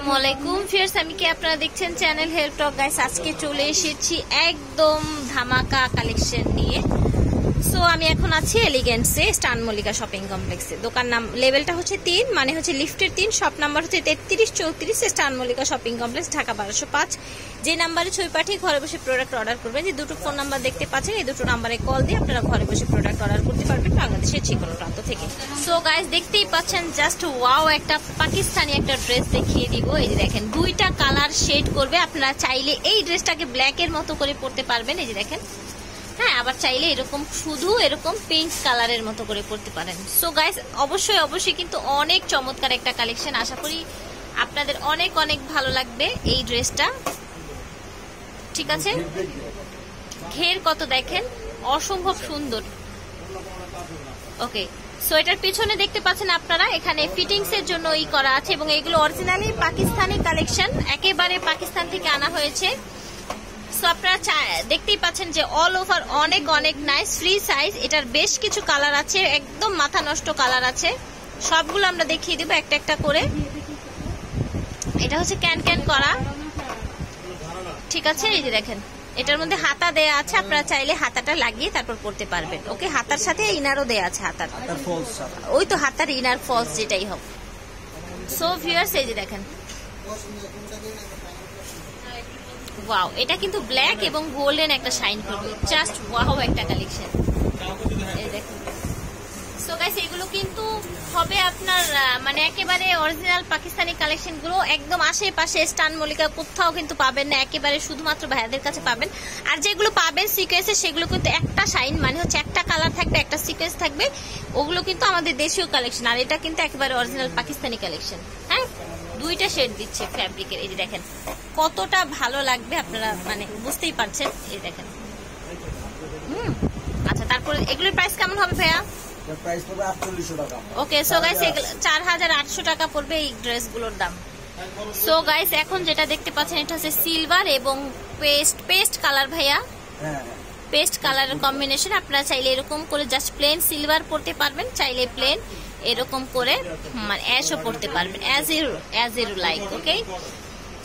আসসালামু আলাইকুম ফিয়ার্স, আমি কি আপনারা দেখছেন চ্যানেল হেল্প টক গাইস। আজকে চলে এসেছি একদম ধামাকা কালেকশন নিয়ে। সো আমি এখন আছি এলিগেন্টসে, স্টান মল্লিকা শপিং কমপ্লেক্সে। দোকান নাম লেভেলটা হচ্ছে 3, মানে হচ্ছে লিফটের 3, শপ নাম্বার হচ্ছে 3334, স্টান মল্লিকা শপিং কমপ্লেক্স, ঢাকা 1205। যে নাম্বারে ছবি পাঠিয়ে ঘরে বসে প্রোডাক্ট অর্ডার করবেন। যে দুটো ফোন নাম্বার দেখতে পাচ্ছেন, এই দুটো নাম্বারে কল দিয়ে আপনারা ঘরে বসে প্রোডাক্ট অর্ডার করতে পারবেন বাংলাদেশের যে কোনো প্রান্ত থেকে। সো গাইস, দেখতেই পাচ্ছেন জাস্ট ওয়াও, একটা পাকিস্তানি একটা ড্রেস দেখিয়ে দিব। এই যে দেখেন, দুইটা কালার শেড করবে। আপনারা চাইলে এই ড্রেসটাকে ব্ল্যাকের মতো করে পরতে পারবেন, এই যে দেখেন। হ্যাঁ, আবার চাইলে এরকম শুধু এরকম পিঙ্ক কালারের মতো করে পরতে পারেন। সো গাইস, অবশ্যই কিন্তু অনেক চমৎকার একটা কালেকশন। আশা করি আপনাদের অনেক অনেক ভালো লাগবে এই ড্রেসটা। ঠিক আছে, ঘের কত দেখেন, অসম্ভব সুন্দর। ওকে, সো এটার পিছনে দেখতে পাচ্ছেন আপনারা, এখানে ফিটিংস এর জন্য ই করা আছে এবং এগুলো অরিজিনালি পাকিস্তানি কালেকশন, একেবারে পাকিস্তান থেকে আনা হয়েছে। সো আপনারা দেখতেই পাচ্ছেন যে অল ওভার অনেক অনেক নাইস, ফ্রি সাইজ। এটার বেশ কিছু কালার আছে, একদম মাথা নষ্ট কালার আছে। সবগুলো আমরা দেখিয়ে দেবো একটা একটা করে। এটা হচ্ছে ক্যান ক্যান করা, ঠিক আছে। এই যে দেখেন, এটার মধ্যে হাতা দেয়া আছে, আপনারা চাইলে হাতাটা লাগিয়ে তারপর পরতে পারবেন। ওকে, হাতার সাথে ইনারও দেয়া আছে, হাতার ওই তো হাতার ইনার ফলস যেটাই হোক। সো ভিউয়ার্স, এই যে দেখেন, ওয়াও, এটা কিন্তু ব্ল্যাক এবং গোল্ডেন একটা শাইন করবে, জাস্ট ওয়াও একটা কালেকশন। এই দেখুন। সো গাইস, এগুলো কিন্তু হবে আপনার মানে একেবারে অরিজিনাল পাকিস্তানি কালেকশন গুলো, একদম আশেপাশে স্টান মল্লিকা কোথাও কিন্তু পাবেন না, একেবারে শুধুমাত্র ভাইয়াদের কাছে পাবেন। আর যেগুলো পাবেন সিকোয়েন্সে, সেগুলো কিন্তু একটা শাইন, মানে হচ্ছে একটা কালার থাকবে, একটা সিকোয়েন্স থাকবে, ওগুলো কিন্তু আমাদের দেশীয় কালেকশন। আর এটা কিন্তু একেবারে অরিজিনাল পাকিস্তানি কালেকশন। হ্যাঁ, দুইটা শেড দিচ্ছে ফ্যাব্রিকের। এই যে দেখেন কতটা ভালো লাগবে, আপনারা মানে বুঝতেই পারছেন। এই দেখেন। আচ্ছা, তারপরে এগুলোর প্রাইস কেমন হবে ভাইয়া? ওকে, সো গাইস, 4800 টাকা পড়বে এই ড্রেসগুলোর দাম। সো গাইস, এখন যেটা দেখতে পাচ্ছেন, এটা হচ্ছে সিলভার এবং পেস্ট কালার ভাইয়া, পেস্ট কালারের কম্বিনেশন। আপনারা চাইলে এরকম করে জাস্ট প্লেন সিলভার পরতে পারবেন, চাইলে প্লেন এরকম করে মানে অ্যাশও পরতে পারবেন, as you like. Okay,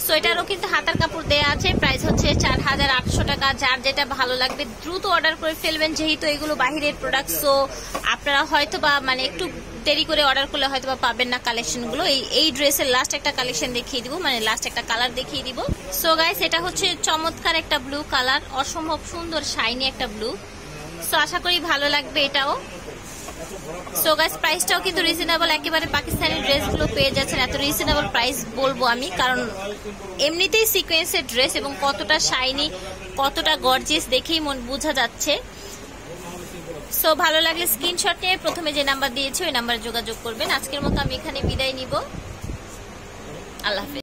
so এটারও কিন্তু হাতার কাপড় দেয়া আছে। প্রাইস হচ্ছে 4800 টাকা। যার যেটা ভালো লাগবে দ্রুত অর্ডার করে ফেলবেন, যেহেতু এগুলো বাহিরের প্রোডাক্ট। সো আপনারা হয়তো বা মানে একটু দেরি করে অর্ডার করলে হয়তো বা পাবেন না কালেকশনগুলো। এই ড্রেসের লাস্ট একটা কালেকশন দেখিয়ে দিব, মানে লাস্ট একটা কালার দেখিয়ে দিব। সো গাইস, এটা হচ্ছে চমৎকার একটা ব্লু কালার, অসম্ভব সুন্দর শাইনি একটা ব্লু। সো আশা করি ভালো লাগবে এটাও। সো গাইস, প্রাইসটাও কিন্তু রিজনেবল, একেবারে পাকিস্তানি ড্রেসগুলো পেয়ে যাচ্ছেন এত রিজনেবল প্রাইস বলবো আমি, কারণ এমনিতেই সিকোয়েন্সের ড্রেস এবং কতটা শাইনি, কতটা গর্জিয়াস দেখেই মন বোঝা যাচ্ছে। সো ভালো লাগলে স্ক্রিনশট নিয়ে প্রথমে যে নাম্বার দিয়েছি ওই নাম্বারে যোগাযোগ করবেন। আজকের মতো আমি এখানে বিদায় নিব। আল্লাহ হাফেজ।